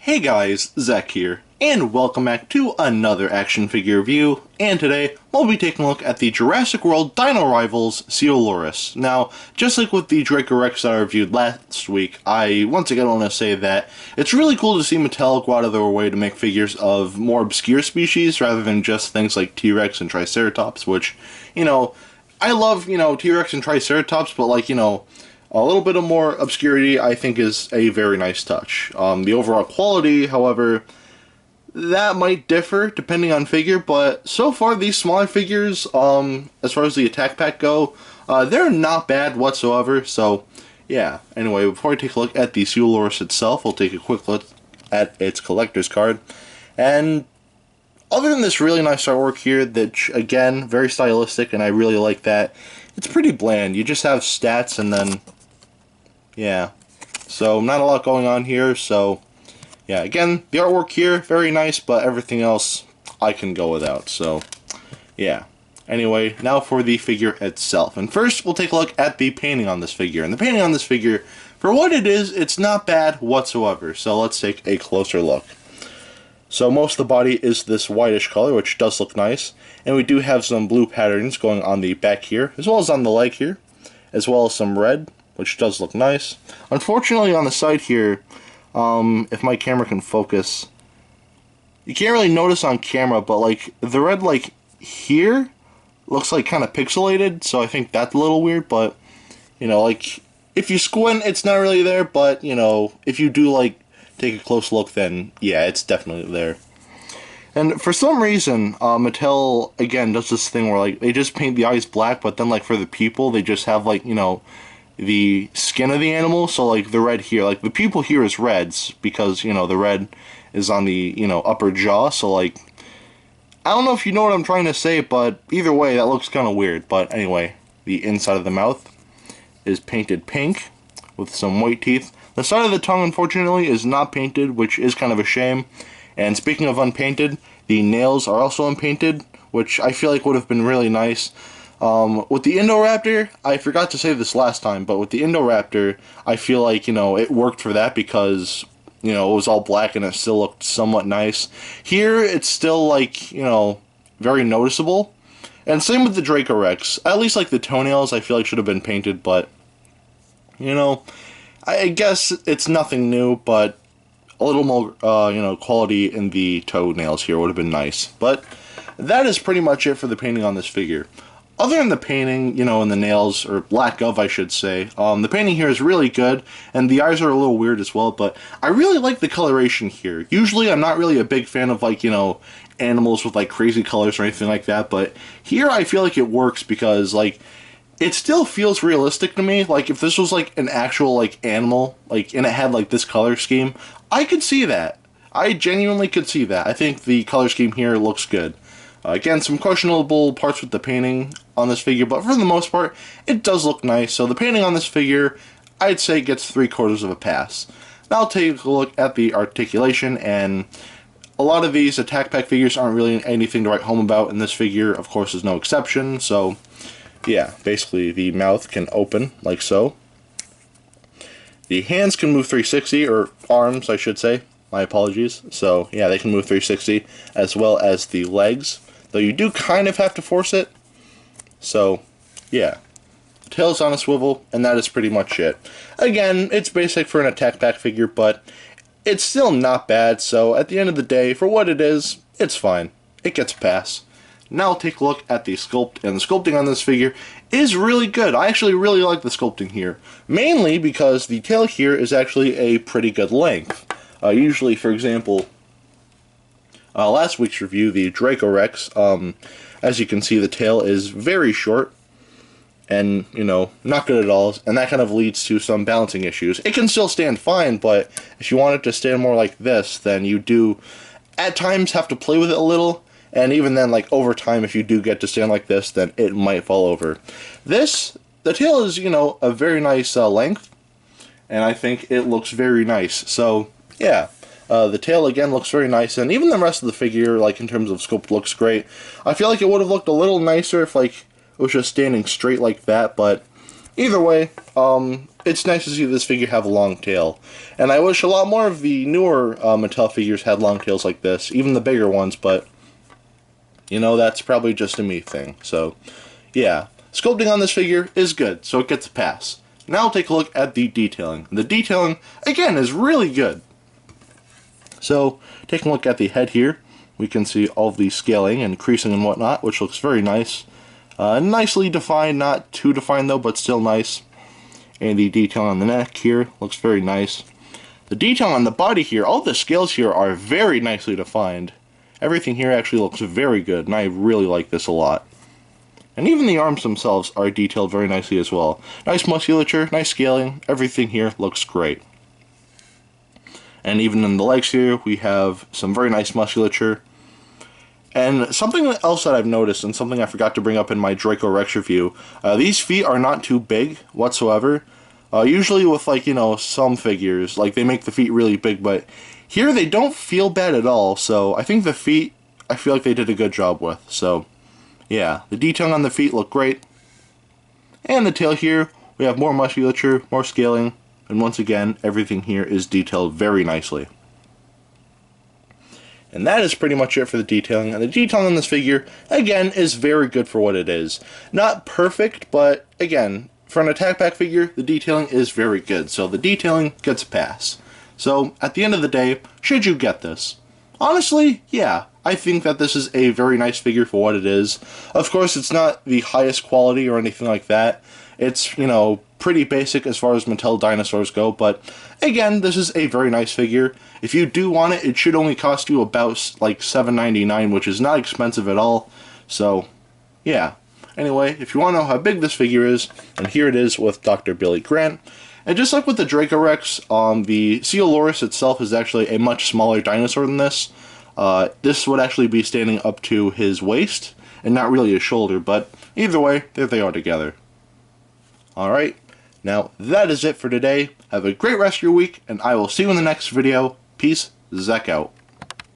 Hey guys, Zack here, and welcome back to another action figure review, and today we'll be taking a look at the Jurassic World Dino Rivals Coelurus. Now, just like with the Dracorex that I reviewed last week, I once again want to say that it's really cool to see Mattel go out of their way to make figures of more obscure species rather than just things like T-Rex and Triceratops, which, I love, T-Rex and Triceratops, but a little bit of more obscurity, I think, is a very nice touch. The overall quality, however, that might differ depending on figure, but so far these smaller figures, as far as the attack pack go, they're not bad whatsoever, so yeah. Anyway, before I take a look at the Coelurus itself, we'll take a quick look at its collector's card, and other than this really nice artwork here, that, again, very stylistic, and I really like that, it's pretty bland. You just have stats and then yeah, so not a lot going on here, so yeah, again, the artwork here, very nice, but everything else I can go without, so yeah. Anyway, now for the figure itself, and first we'll take a look at the painting on this figure, and the painting on this figure, for what it is, it's not bad whatsoever, so let's take a closer look. So most of the body is this whitish color, which does look nice, and we do have some blue patterns going on the back here, as well as on the leg here, as well as some red, which does look nice. Unfortunately, on the side here, if my camera can focus, you can't really notice on camera, but the red here looks kind of pixelated, so I think that's a little weird, but if you squint, it's not really there, but if you do take a close look, then yeah, it's definitely there. And for some reason, Mattel again does this thing where they just paint the eyes black, but then for the pupil they just have the skin of the animal, so the red here, the pupil here is reds because the red is on the upper jaw, so I don't know if you know what I'm trying to say, but either way that looks kind of weird. But anyway, the inside of the mouth is painted pink with some white teeth. The side of the tongue, unfortunately, is not painted, which is kind of a shame. And speaking of unpainted, the nails are also unpainted, which I feel would have been really nice. With the Indoraptor, I forgot to say this last time, but with the Indoraptor, I feel it worked for that because, it was all black and it still looked somewhat nice. Here, it's still, very noticeable. And same with the Dracorex. At least, the toenails, I feel should have been painted, but, I guess it's nothing new, but a little more, quality in the toenails here would have been nice. But that is pretty much it for the painting on this figure. Other than the painting, and the nails, or lack of, I should say, the painting here is really good, and the eyes are a little weird as well, but I really like the coloration here. Usually, I'm not really a big fan of, animals with, crazy colors or anything like that, but here I feel it works because, it still feels realistic to me. If this was, an actual, animal, and it had, this color scheme, I could see that. I genuinely could see that. I think the color scheme here looks good. Again, some questionable parts with the painting on this figure, but for the most part, it does look nice. So the painting on this figure, I'd say gets 3/4 of a pass. Now I'll take a look at the articulation, and a lot of these attack pack figures aren't really anything to write home about, and this figure, of course, is no exception. So, yeah, basically the mouth can open like so. The hands can move 360, or arms, I should say. My apologies. So, yeah, they can move 360, as well as the legs. Though you do kind of have to force it. So, yeah. The tail's on a swivel, and that is pretty much it. Again, it's basic for an attack pack figure, but it's still not bad, so at the end of the day, for what it is, it's fine. It gets a pass. Now I'll take a look at the sculpt, and the sculpting on this figure is really good. I actually really like the sculpting here. Mainly because the tail here is actually a pretty good length. Usually, for example, last week's review, the Dracorex, as you can see, the tail is very short and, not good at all, and that kind of leads to some balancing issues. It can still stand fine, but if you want it to stand more like this, then you do, at times, have to play with it a little, and even then, over time, if you do get to stand like this, then it might fall over. The tail is, a very nice length, and I think it looks very nice, so yeah, the tail again looks very nice, and even the rest of the figure, in terms of sculpt, looks great. I feel it would have looked a little nicer if, it was just standing straight like that, but either way, it's nice to see this figure have a long tail. And I wish a lot more of the newer Mattel figures had long tails like this, even the bigger ones, but, you know, that's probably just a me thing. So, yeah. Sculpting on this figure is good, so it gets a pass. Now we'll take a look at the detailing. The detailing, again, is really good. So, taking a look at the head here, we can see all of the scaling and creasing and whatnot, which looks very nice. Nicely defined, not too defined though, but still nice. And the detail on the neck here looks very nice. The detail on the body here, all the scales here are very nicely defined. Everything here actually looks very good, and I really like this a lot. And even the arms themselves are detailed very nicely as well. Nice musculature, nice scaling, everything here looks great. And even in the legs here, we have some very nice musculature. And something else that I've noticed, and something I forgot to bring up in my Draco Rex review, these feet are not too big whatsoever. Usually with, like, you know, some figures, like, they make the feet really big, but here they don't feel bad at all, so I think the feet, I feel like they did a good job with, so, yeah. The detailing on the feet look great. And the tail here, we have more musculature, more scaling, and once again, everything here is detailed very nicely. And that is pretty much it for the detailing. And the detailing on this figure, again, is very good for what it is. Not perfect, but again, for an attack pack figure, the detailing is very good. So the detailing gets a pass. So at the end of the day, should you get this? Honestly, yeah. I think that this is a very nice figure for what it is. Of course, it's not the highest quality or anything like that. It's, you know, pretty basic as far as Mattel dinosaurs go, but again, this is a very nice figure. If you do want it, it should only cost you about like $7.99, which is not expensive at all. So, yeah. Anyway, if you want to know how big this figure is, and here it is with Dr. Billy Grant. And just like with the Draco Rex, the Coelurus itself is actually a much smaller dinosaur than this. This would actually be standing up to his waist, and not really his shoulder, but either way, there they are together. Alright, now that is it for today. Have a great rest of your week, and I will see you in the next video. Peace, Zack out.